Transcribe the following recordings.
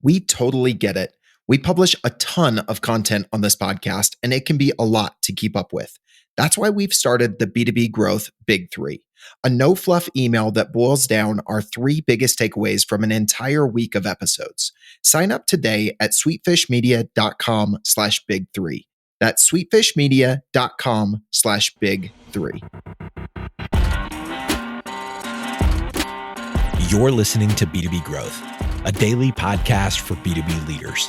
We totally get it. We publish a ton of content on this podcast, and it can be a lot to keep up with. That's why we've started the B2B Growth Big Three, a no fluff email that boils down our three biggest takeaways from an entire week of episodes. Sign up today at sweetfishmedia.com/big3. That's sweetfishmedia.com/big3. You're listening to B2B Growth, a daily podcast for B2B leaders.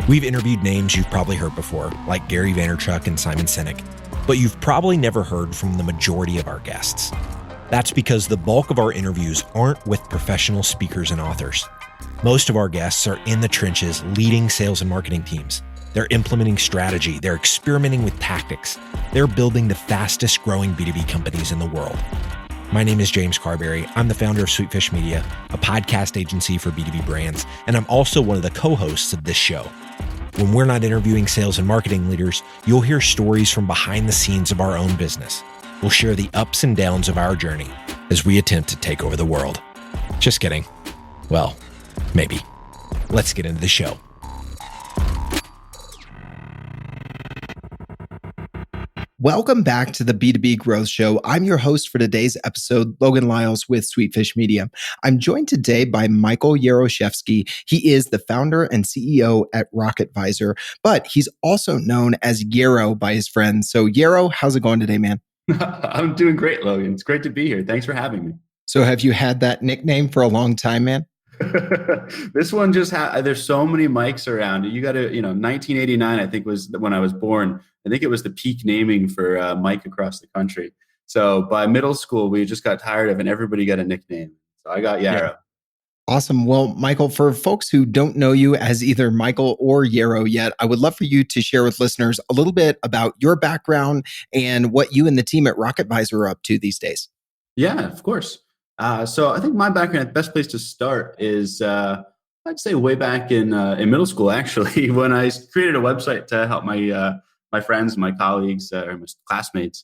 We've interviewed names you've probably heard before, like Gary Vaynerchuk and Simon Sinek, but you've probably never heard from the majority of our guests. That's because the bulk of our interviews aren't with professional speakers and authors. Most of our guests are in the trenches leading sales and marketing teams. They're implementing strategy. They're experimenting with tactics. They're building the fastest growing B2B companies in the world. My name is James Carberry. I'm the founder of Sweetfish Media, a podcast agency for B2B brands, and I'm also one of the co-hosts of this show. When we're not interviewing sales and marketing leaders, you'll hear stories from behind the scenes of our own business. We'll share the ups and downs of our journey as we attempt to take over the world. Just kidding. Well, maybe. Let's get into the show. Welcome back to the B2B Growth Show. I'm your host for today's episode, Logan Lyles with Sweetfish Media. I'm joined today by Michael Yaroshefsky. He is the founder and CEO at RocketVisor, but he's also known as Yarrow by his friends. So Yarrow, how's it going today, man? I'm doing great, Logan. It's great to be here. Thanks for having me. So have you had that nickname for a long time, man? This one just there's so many mics around. You got to, 1989, I think was when I was born. I think it was the peak naming for Mike across the country. So by middle school, we just got tired of it and everybody got a nickname. So I got Yarrow. Yeah. Awesome. Well, Michael, for folks who don't know you as either Michael or Yarrow yet, I would love for you to share with listeners a little bit about your background and what you and the team at RocketVisor are up to these days. Yeah, of course. So I think my background, the best place to start is, I'd say way back in middle school, actually, when I created a website to help my friends, my colleagues, or my classmates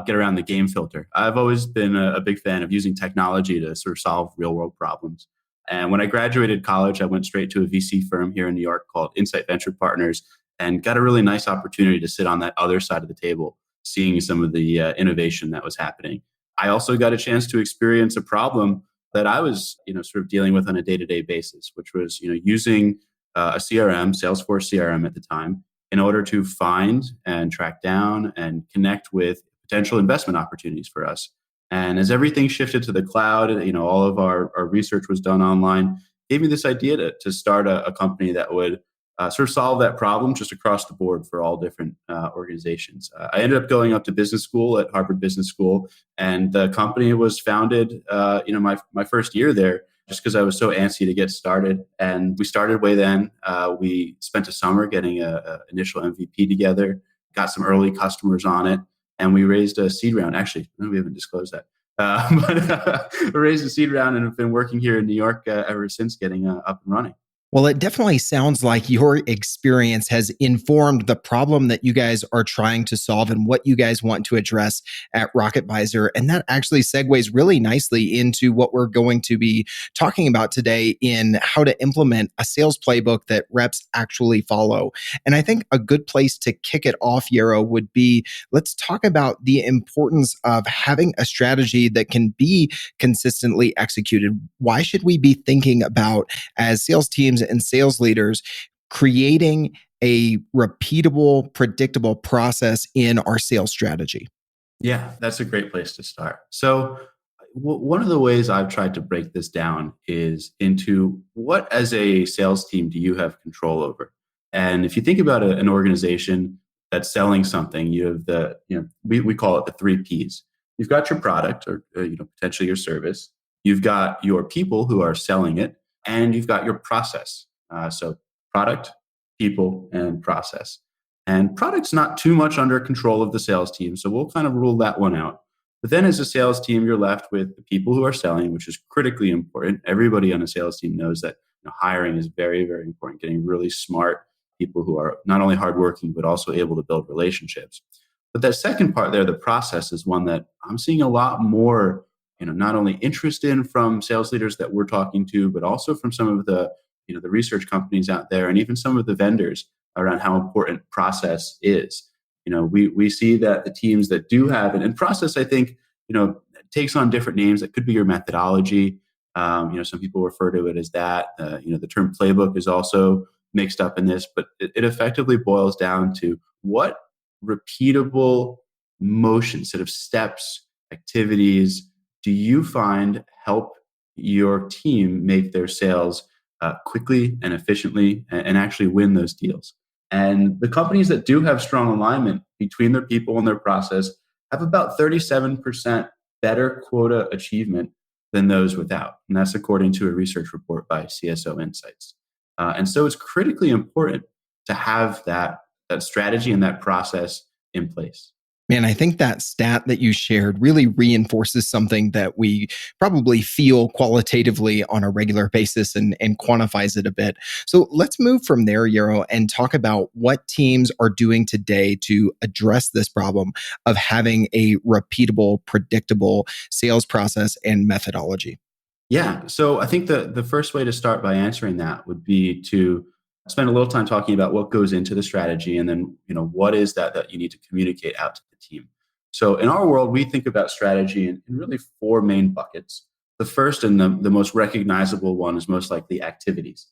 get around the game filter. I've always been a big fan of using technology to sort of solve real world problems. And when I graduated college, I went straight to a VC firm here in New York called Insight Venture Partners and got a really nice opportunity to sit on that other side of the table, seeing some of the innovation that was happening. I also got a chance to experience a problem that I was, sort of dealing with on a day-to-day basis, which was, using a CRM, Salesforce CRM at the time, in order to find and track down and connect with potential investment opportunities for us. And as everything shifted to the cloud, all of our research was done online, gave me this idea to start a company that would sort of solve that problem just across the board for all different organizations. I ended up going up to business school at Harvard Business School, and the company was founded, my first year there, just because I was so antsy to get started. And we started way then. We spent a summer getting an initial MVP together, got some early customers on it, and we raised a seed round. Actually, we haven't disclosed that. But we raised a seed round and have been working here in New York ever since, getting up and running. Well, it definitely sounds like your experience has informed the problem that you guys are trying to solve and what you guys want to address at RocketVisor. And that actually segues really nicely into what we're going to be talking about today in how to implement a sales playbook that reps actually follow. And I think a good place to kick it off, Yarrow, would be, let's talk about the importance of having a strategy that can be consistently executed. Why should we be thinking about, as sales teams and sales leaders, creating a repeatable, predictable process in our sales strategy? Yeah, that's a great place to start. So one of the ways I've tried to break this down is into what, as a sales team, do you have control over? And if you think about an organization that's selling something, you have we call it the 3 Ps. You've got your product or potentially your service. You've got your people who are selling it, and you've got your process. So product, people, and process. And product's not too much under control of the sales team, so we'll kind of rule that one out. But then as a sales team, you're left with the people who are selling, which is critically important. Everybody on a sales team knows that hiring is very, very important, getting really smart people who are not only hardworking, but also able to build relationships. But that second part there, the process, is one that I'm seeing a lot more, not only interest in from sales leaders that we're talking to, but also from some of the the research companies out there and even some of the vendors around how important process is. We see that the teams that do have it, and process, I think, takes on different names. It could be your methodology. Some people refer to it as that. The term playbook is also mixed up in this, but it effectively boils down to what repeatable motion, sort of steps, activities, do you find help your team make their sales quickly and efficiently and actually win those deals? And the companies that do have strong alignment between their people and their process have about 37% better quota achievement than those without. And that's according to a research report by CSO Insights. And so it's critically important to have that strategy and that process in place. Man, I think that stat that you shared really reinforces something that we probably feel qualitatively on a regular basis and quantifies it a bit. So let's move from there, Yarrow, and talk about what teams are doing today to address this problem of having a repeatable, predictable sales process and methodology. Yeah. So I think the first way to start by answering that would be to spend a little time talking about what goes into the strategy, and then what is that you need to communicate out to the team. So in our world, we think about strategy in really four main buckets. The first and the most recognizable one is most likely activities.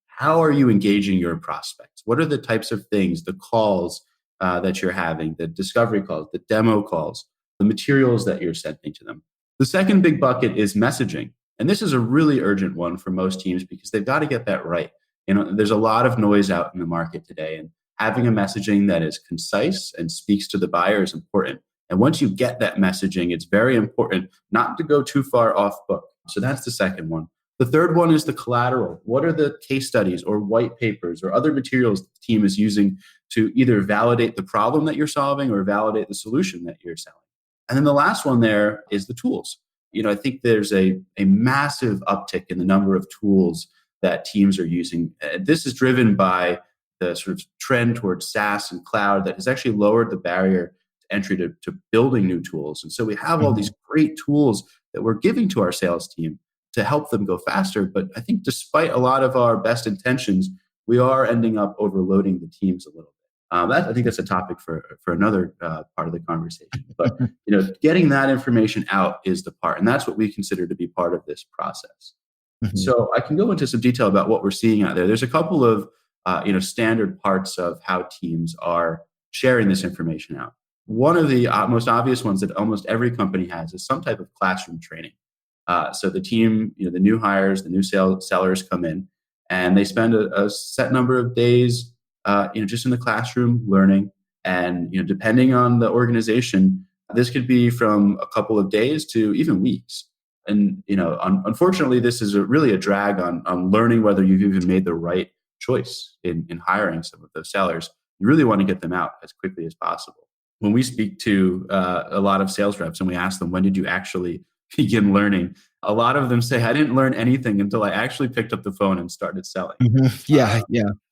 How are you engaging your prospects? What are the types of things, the calls that you're having, the discovery calls, the demo calls, the materials that you're sending to them? The second big bucket is messaging. And this is a really urgent one for most teams because they've got to get that right. There's a lot of noise out in the market today, and having a messaging that is concise and speaks to the buyer is important. And once you get that messaging, it's very important not to go too far off book. So that's the second one. The third one is the collateral. What are the case studies or white papers or other materials the team is using to either validate the problem that you're solving or validate the solution that you're selling? And then the last one there is the tools. I think there's a massive uptick in the number of tools that teams are using. This is driven by the sort of trend towards SaaS and cloud that has actually lowered the barrier to entry to building new tools. And so we have all these great tools that we're giving to our sales team to help them go faster. But I think despite a lot of our best intentions, we are ending up overloading the teams a little bit. I think that's a topic for another part of the conversation. But getting that information out is the part, and that's what we consider to be part of this process. So I can go into some detail about what we're seeing out there. There's a couple of standard parts of how teams are sharing this information out. One of the most obvious ones that almost every company has is some type of classroom training. So the team, the new hires, the new sellers come in, and they spend a set number of days, just in the classroom learning. And depending on the organization, this could be from a couple of days to even weeks. And unfortunately, this is really a drag on learning whether you've even made the right choice in hiring some of those sellers. You really want to get them out as quickly as possible. When we speak to a lot of sales reps and we ask them, when did you actually begin learning? A lot of them say, I didn't learn anything until I actually picked up the phone and started selling. Yeah.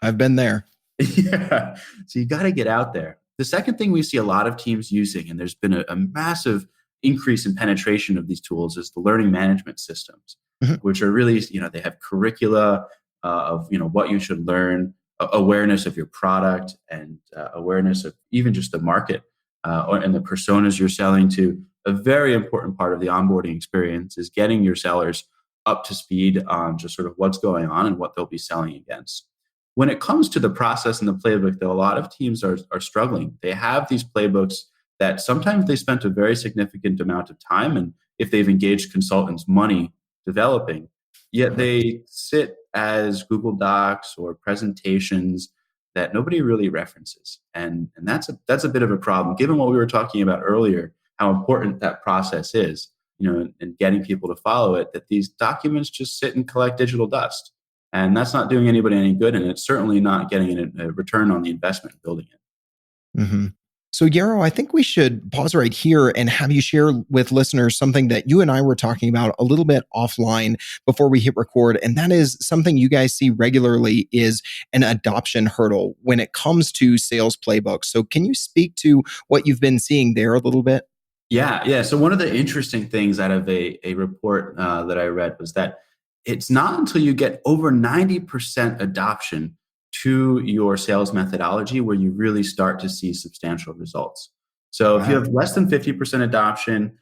I've been there. Yeah. So you got to get out there. The second thing we see a lot of teams using, and there's been a massive increase in penetration of these tools, is the learning management systems, which are really, they have curricula of, what you should learn, awareness of your product, and awareness of even just the market and the personas you're selling to. A very important part of the onboarding experience is getting your sellers up to speed on just sort of what's going on and what they'll be selling against. When it comes to the process and the playbook, though, a lot of teams are struggling. They have these playbooks that sometimes they spent a very significant amount of time, and if they've engaged consultants, money developing, yet they sit as Google Docs or presentations that nobody really references. And that's a bit of a problem, given what we were talking about earlier, how important that process is, and getting people to follow it, that these documents just sit and collect digital dust. And that's not doing anybody any good, and it's certainly not getting a return on the investment building it. So, Yarrow, I think we should pause right here and have you share with listeners something that you and I were talking about a little bit offline before we hit record. And that is something you guys see regularly is an adoption hurdle when it comes to sales playbooks. So can you speak to what you've been seeing there a little bit? Yeah. So one of the interesting things out of a report that I read was that it's not until you get over 90% adoption to your sales methodology where you really start to see substantial results. So if you Wow. have less than 50% adoption,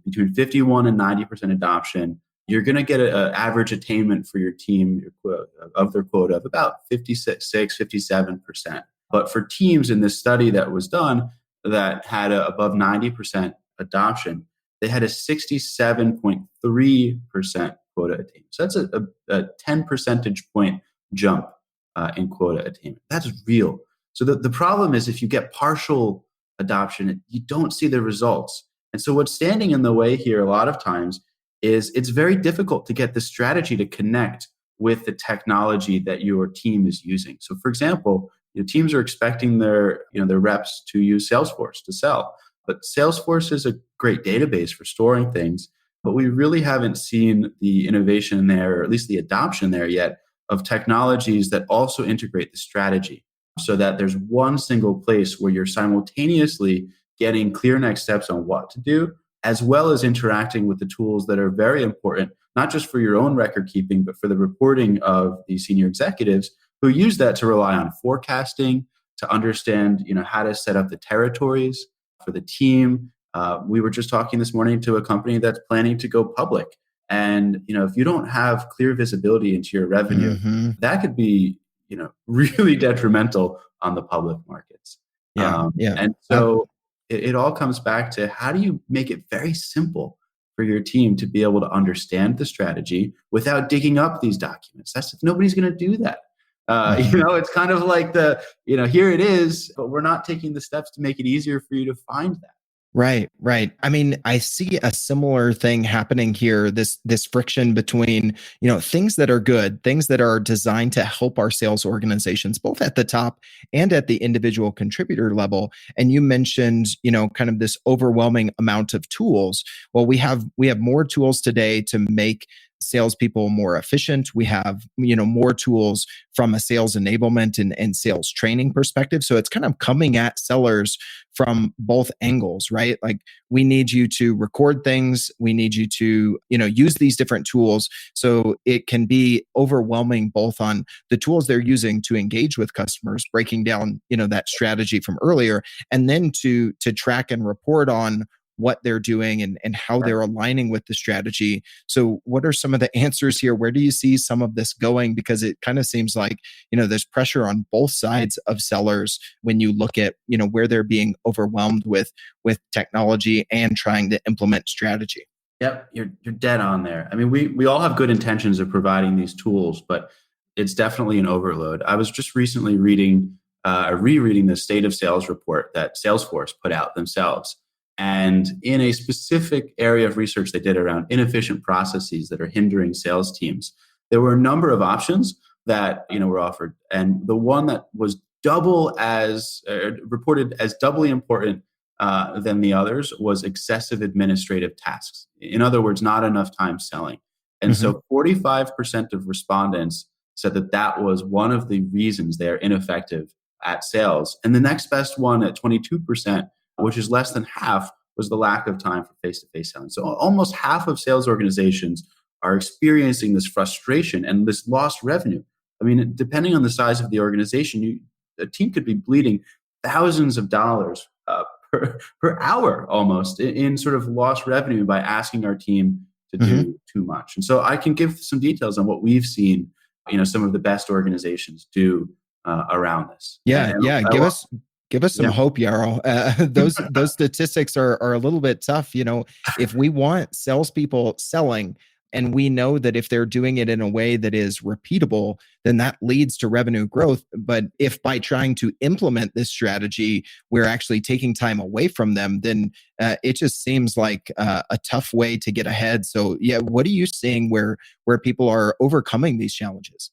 between 51 and 90% adoption, you're going to get an average attainment for your team of their quota of about 57%. But for teams in this study that was done that had above 90% adoption, they had a 67.3% quota attainment. So that's a 10 percentage point jump in quota attainment. That's real. So the problem is if you get partial adoption, you don't see the results. And so what's standing in the way here a lot of times is it's very difficult to get the strategy to connect with the technology that your team is using. So for example, teams are expecting their reps to use Salesforce to sell. But Salesforce is a great database for storing things, but we really haven't seen the innovation there, or at least the adoption there yet, of technologies that also integrate the strategy so that there's one single place where you're simultaneously getting clear next steps on what to do, as well as interacting with the tools that are very important, not just for your own record keeping, but for the reporting of the senior executives who use that to rely on forecasting, to understand how to set up the territories for the team. We were just talking this morning to a company that's planning to go public. And if you don't have clear visibility into your revenue, that could be really detrimental on the public markets. Yeah. And so it all comes back to how do you make it very simple for your team to be able to understand the strategy without digging up these documents. Nobody's going to do that. It's kind of like here it is, but we're not taking the steps to make it easier for you to find that. Right. I mean, I see a similar thing happening here, this friction between, things that are good, things that are designed to help our sales organizations, both at the top and at the individual contributor level. And you mentioned, kind of this overwhelming amount of tools. Well, we have more tools today to make salespeople more efficient. We have, more tools from a sales enablement and sales training perspective. So it's kind of coming at sellers from both angles, right? Like we need you to record things. We need you to, use these different tools. So it can be overwhelming both on the tools they're using to engage with customers, breaking down, that strategy from earlier, and then to track and report on what they're doing and how they're aligning with the strategy. So what are some of the answers here? Where do you see some of this going? Because it kind of seems like, there's pressure on both sides of sellers when you look at, where they're being overwhelmed with technology and trying to implement strategy. Yep, you're dead on there. I mean, we all have good intentions of providing these tools, but it's definitely an overload. I was just recently rereading the State of Sales report that Salesforce put out themselves. And in a specific area of research they did around inefficient processes that are hindering sales teams, there were a number of options that were offered. And the one that was reported as doubly important than the others was excessive administrative tasks. In other words, not enough time selling. And so 45% of respondents said that was one of the reasons they're ineffective at sales. And the next best one at 22%, which is less than half, was the lack of time for face-to-face selling. So almost half of sales organizations are experiencing this frustration and this lost revenue. I mean, depending on the size of the organization, a team could be bleeding thousands of dollars per hour almost in sort of lost revenue by asking our team to do too much. And so I can give some details on what we've seen, some of the best organizations do around this. Give us some hope, Yarrow. Those statistics are a little bit tough. If we want salespeople selling, and we know that if they're doing it in a way that is repeatable, then that leads to revenue growth. But if by trying to implement this strategy, we're actually taking time away from them, then it just seems like a tough way to get ahead. So what are you seeing where people are overcoming these challenges?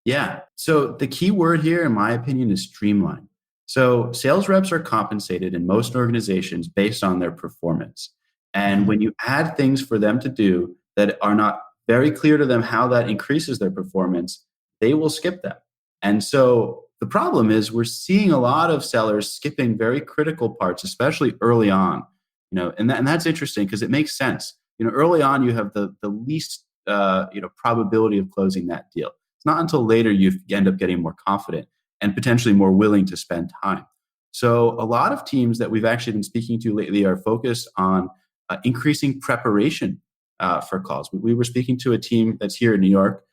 Yeah. So the key word here, in my opinion, is streamline. So sales reps are compensated in most organizations based on their performance. And when you add things for them to do that are not very clear to them how that increases their performance, they will skip them. And so the problem is we're seeing a lot of sellers skipping very critical parts, especially early on. And that's interesting because it makes sense. Early on you have the least probability of closing that deal. It's not until later you end up getting more confident and potentially more willing to spend time. So a lot of teams that we've actually been speaking to lately are focused on increasing preparation for calls. We were speaking to a team that's here in New York,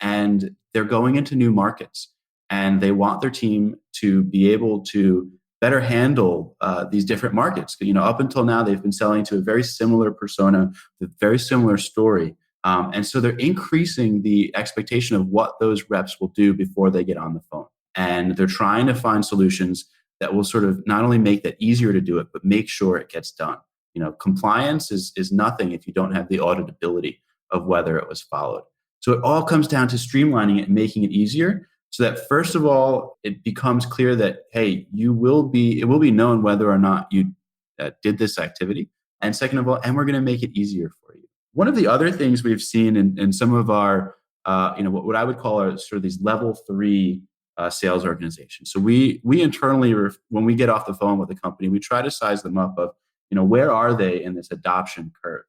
and they're going into new markets, and they want their team to be able to better handle these different markets. Up until now, they've been selling to a very similar persona, with a very similar story. And so they're increasing the expectation of what those reps will do before they get on the phone. And they're trying to find solutions that will sort of not only make that easier to do it, but make sure it gets done. Compliance is nothing if you don't have the auditability of whether it was followed. So it all comes down to streamlining it and making it easier, so that first of all, it becomes clear that, hey, it will be known whether or not you did this activity. And second of all, and we're going to make it easier for you. One of the other things we've seen in some of our, what I would call are sort of these level 3 sales organizations. So we internally, when we get off the phone with a company, we try to size them up of, where are they in this adoption curve?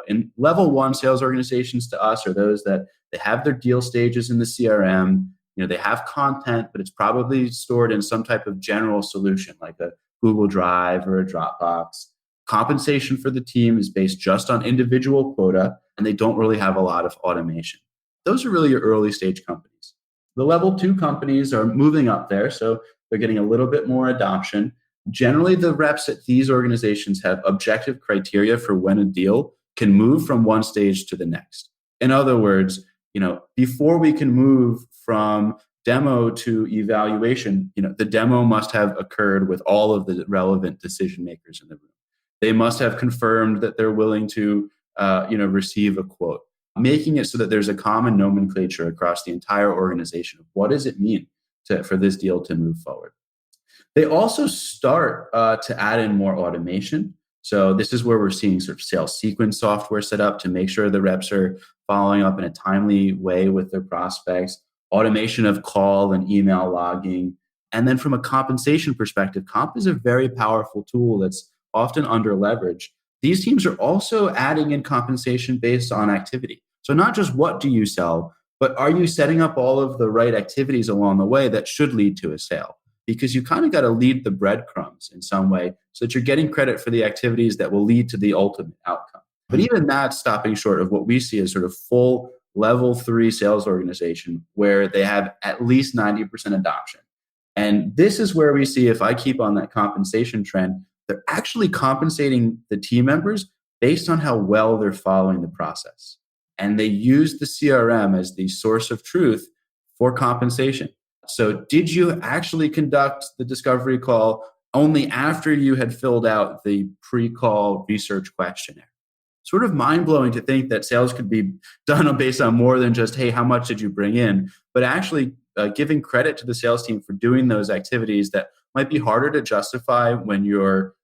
In level 1 sales organizations to us are those that they have their deal stages in the CRM. They have content, but it's probably stored in some type of general solution like a Google Drive or a Dropbox. Compensation for the team is based just on individual quota, and they don't really have a lot of automation. Those are really your early stage companies. The level 2 companies are moving up there, so they're getting a little bit more adoption. Generally, the reps at these organizations have objective criteria for when a deal can move from one stage to the next. In other words, before we can move from demo to evaluation, the demo must have occurred with all of the relevant decision makers in the room. They must have confirmed that they're willing to, receive a quote, making it so that there's a common nomenclature across the entire organization of what does it mean for this deal to move forward. They also start to add in more automation. So this is where we're seeing sort of sales sequence software set up to make sure the reps are following up in a timely way with their prospects, automation of call and email logging. And then from a compensation perspective, comp is a very powerful tool that's often under leveraged. These teams are also adding in compensation based on activity. So not just what do you sell, but are you setting up all of the right activities along the way that should lead to a sale? Because you kind of got to lead the breadcrumbs in some way so that you're getting credit for the activities that will lead to the ultimate outcome. But even that's stopping short of what we see as sort of full level 3 sales organization where they have at least 90% adoption. And this is where we see, if I keep on that compensation trend, they're actually compensating the team members based on how well they're following the process. And they use the CRM as the source of truth for compensation. So did you actually conduct the discovery call only after you had filled out the pre-call research questionnaire? Sort of mind-blowing to think that sales could be done based on more than just, hey, how much did you bring in? But actually giving credit to the sales team for doing those activities that might be harder to justify when you're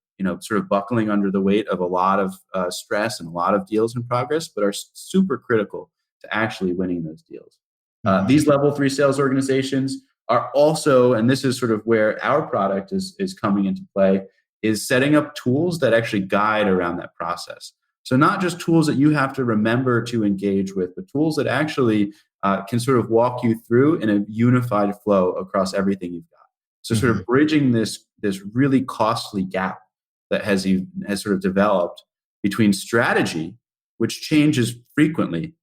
sort of buckling under the weight of a lot of stress and a lot of deals in progress, but are super critical to actually winning those deals. These level 3 sales organizations are also, and this is sort of where our product is coming into play, is setting up tools that actually guide around that process. So not just tools that you have to remember to engage with, but tools that actually can sort of walk you through in a unified flow across everything you've got. So sort of bridging this really costly gap that has sort of developed between strategy, which changes frequently,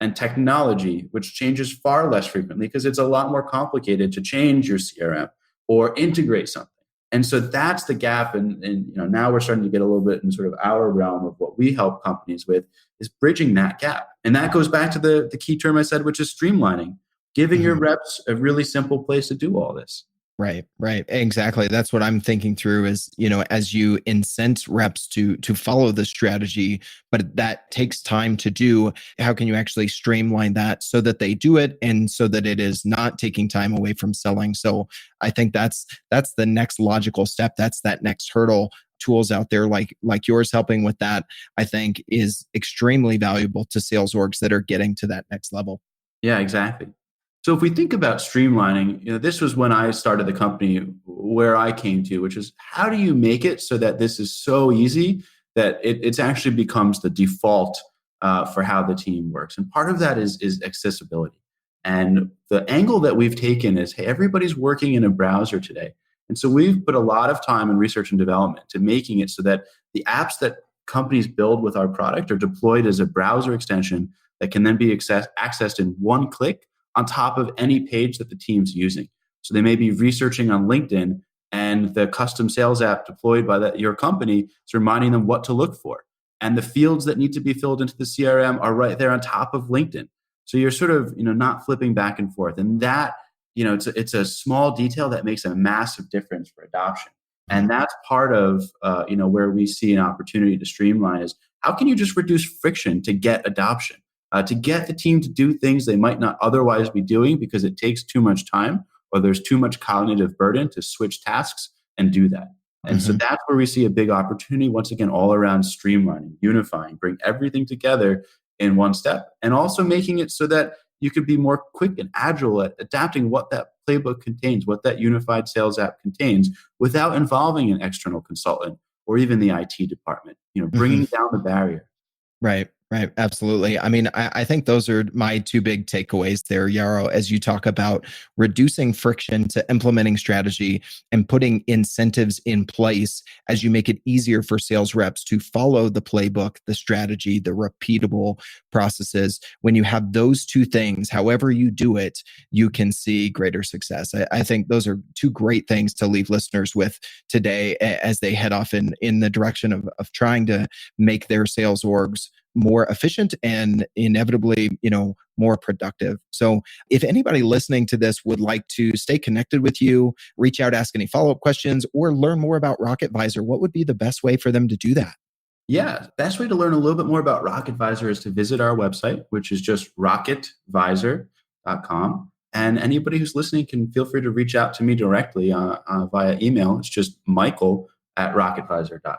and technology, which changes far less frequently because it's a lot more complicated to change your CRM or integrate something. And so that's the gap. And now we're starting to get a little bit in sort of our realm of what we help companies with is bridging that gap. And that goes back to the key term I said, which is streamlining, giving your reps a really simple place to do all this. Right. Exactly. That's what I'm thinking through is, as you incent reps to follow the strategy, but that takes time to do, how can you actually streamline that so that they do it and so that it is not taking time away from selling? So I think that's the next logical step. That's that next hurdle. Tools out there like yours helping with that, I think is extremely valuable to sales orgs that are getting to that next level. Yeah, exactly. So if we think about streamlining, this was when I started the company where I came to, which is how do you make it so that this is so easy that it actually becomes the default for how the team works. And part of that is accessibility. And the angle that we've taken is, hey, everybody's working in a browser today. And so we've put a lot of time in research and development to making it so that the apps that companies build with our product are deployed as a browser extension that can then be accessed in one click on top of any page that the team's using. So they may be researching on LinkedIn, and the custom sales app deployed by your company is reminding them what to look for. And the fields that need to be filled into the CRM are right there on top of LinkedIn. So you're sort of, not flipping back and forth. And that, it's a small detail that makes a massive difference for adoption. And that's part of, where we see an opportunity to streamline is how can you just reduce friction to get adoption, to get the team to do things they might not otherwise be doing because it takes too much time or there's too much cognitive burden to switch tasks and do that. And so that's where we see a big opportunity, once again, all around streamlining, unifying, bring everything together in one step, and also making it so that you could be more quick and agile at adapting what that playbook contains, what that unified sales app contains, without involving an external consultant or even the IT department, bringing down the barrier. Right. Absolutely. I mean, I think those are my two big takeaways there, Yarrow, as you talk about reducing friction to implementing strategy and putting incentives in place as you make it easier for sales reps to follow the playbook, the strategy, the repeatable processes. When you have those two things, however you do it, you can see greater success. I think those are two great things to leave listeners with today as they head off in the direction of trying to make their sales orgs more efficient and inevitably, more productive. So if anybody listening to this would like to stay connected with you, reach out, ask any follow-up questions, or learn more about RocketVisor, what would be the best way for them to do that? Yeah, best way to learn a little bit more about RocketVisor is to visit our website, which is just RocketVisor.com. And anybody who's listening can feel free to reach out to me directly via email. It's just Michael@RocketVisor.com.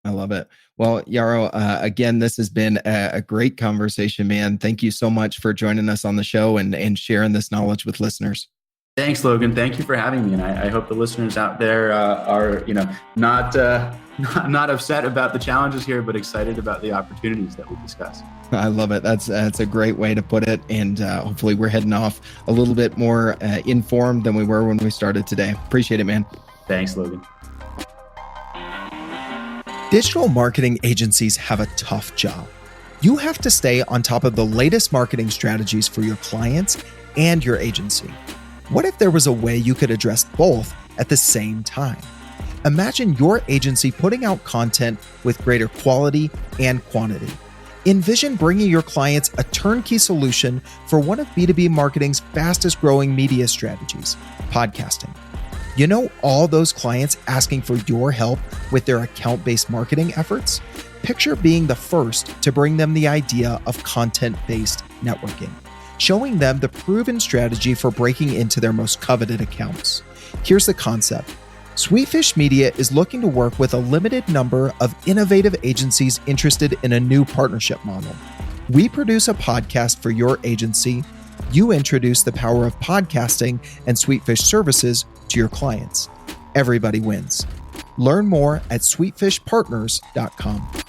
I love it. Well, Yarrow, again, this has been a great conversation, man. Thank you so much for joining us on the show and sharing this knowledge with listeners. Thanks, Logan. Thank you for having me. And I hope the listeners out there are, not upset about the challenges here, but excited about the opportunities that we discuss. I love it. That's a great way to put it. And hopefully we're heading off a little bit more informed than we were when we started today. Appreciate it, man. Thanks, Logan. Digital marketing agencies have a tough job. You have to stay on top of the latest marketing strategies for your clients and your agency. What if there was a way you could address both at the same time? Imagine your agency putting out content with greater quality and quantity. Envision bringing your clients a turnkey solution for one of B2B marketing's fastest growing media strategies, podcasting. All those clients asking for your help with their account-based marketing efforts? Picture being the first to bring them the idea of content-based networking, showing them the proven strategy for breaking into their most coveted accounts. Here's the concept. Sweetfish Media is looking to work with a limited number of innovative agencies interested in a new partnership model. We produce a podcast for your agency. You introduce the power of podcasting and Sweetfish services to your clients. Everybody wins. Learn more at sweetfishpartners.com.